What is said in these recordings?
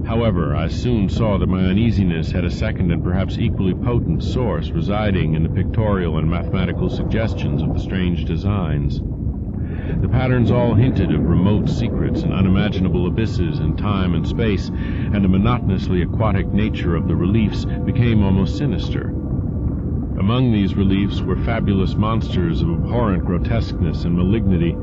However, I soon saw that my uneasiness had a second and perhaps equally potent source residing in the pictorial and mathematical suggestions of the strange designs. The patterns all hinted of remote secrets and unimaginable abysses in time and space, and the monotonously aquatic nature of the reliefs became almost sinister. Among these reliefs were fabulous monsters of abhorrent grotesqueness and malignity,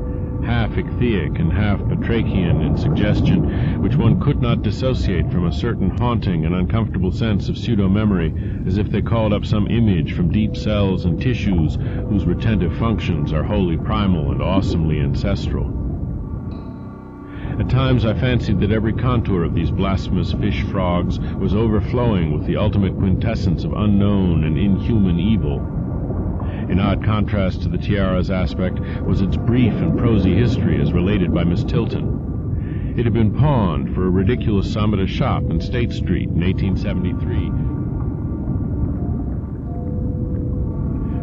half ichthyaic and half batrachian in suggestion, which one could not dissociate from a certain haunting and uncomfortable sense of pseudo-memory, as if they called up some image from deep cells and tissues whose retentive functions are wholly primal and awesomely ancestral. At times I fancied that every contour of these blasphemous fish-frogs was overflowing with the ultimate quintessence of unknown and inhuman evil. In odd contrast to the tiara's aspect was its brief and prosy history as related by Miss Tilton. It had been pawned for a ridiculous sum at a shop in State Street in 1873.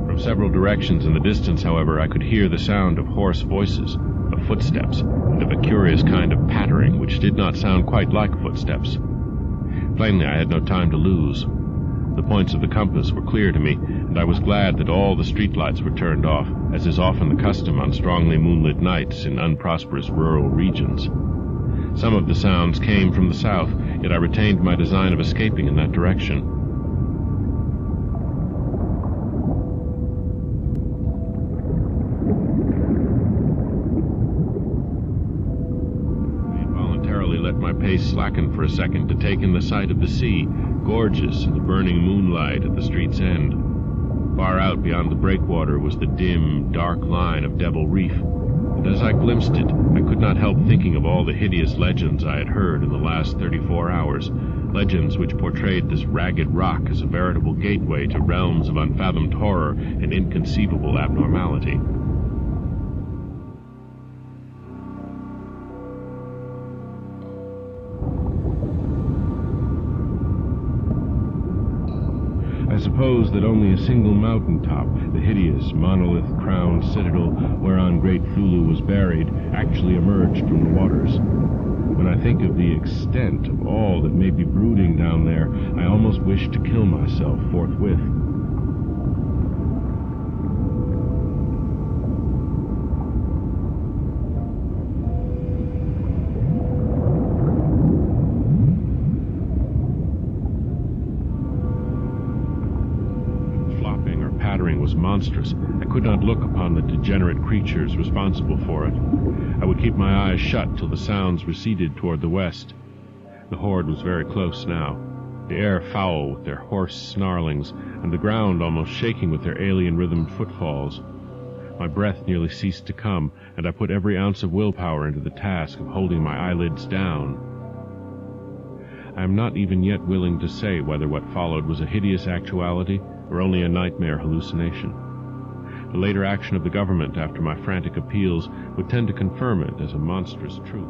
From several directions in the distance, however, I could hear the sound of hoarse voices, of footsteps, and of a curious kind of pattering which did not sound quite like footsteps. Plainly, I had no time to lose. The points of the compass were clear to me, and I was glad that all the streetlights were turned off, as is often the custom on strongly moonlit nights in unprosperous rural regions. Some of the sounds came from the south, yet I retained my design of escaping in that direction. I involuntarily let my pace slacken for a second to take in the sight of the sea, gorgeous in the burning moonlight at the street's end. Far out beyond the breakwater was the dim, dark line of Devil Reef, and as I glimpsed it, I could not help thinking of all the hideous legends I had heard in the last 34 hours, legends which portrayed this ragged rock as a veritable gateway to realms of unfathomed horror and inconceivable abnormality. I suppose that only a single mountaintop, the hideous monolith-crowned citadel whereon great Thulu was buried, actually emerged from the waters. When I think of the extent of all that may be brooding down there, I almost wish to kill myself forthwith. Was monstrous. I could not look upon the degenerate creatures responsible for it. I would keep my eyes shut till the sounds receded toward the west. The horde was very close now, the air foul with their hoarse snarlings, and the ground almost shaking with their alien-rhythmed footfalls. My breath nearly ceased to come, and I put every ounce of willpower into the task of holding my eyelids down. I am not even yet willing to say whether what followed was a hideous actuality or only a nightmare hallucination. The later action of the government after my frantic appeals would tend to confirm it as a monstrous truth.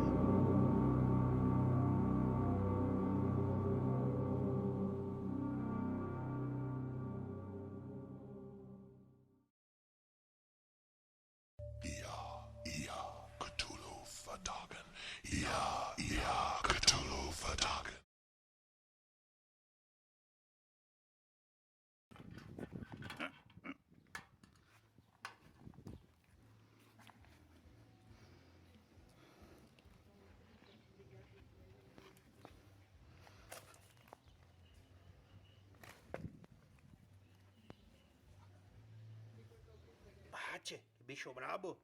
Che, bicho brabo.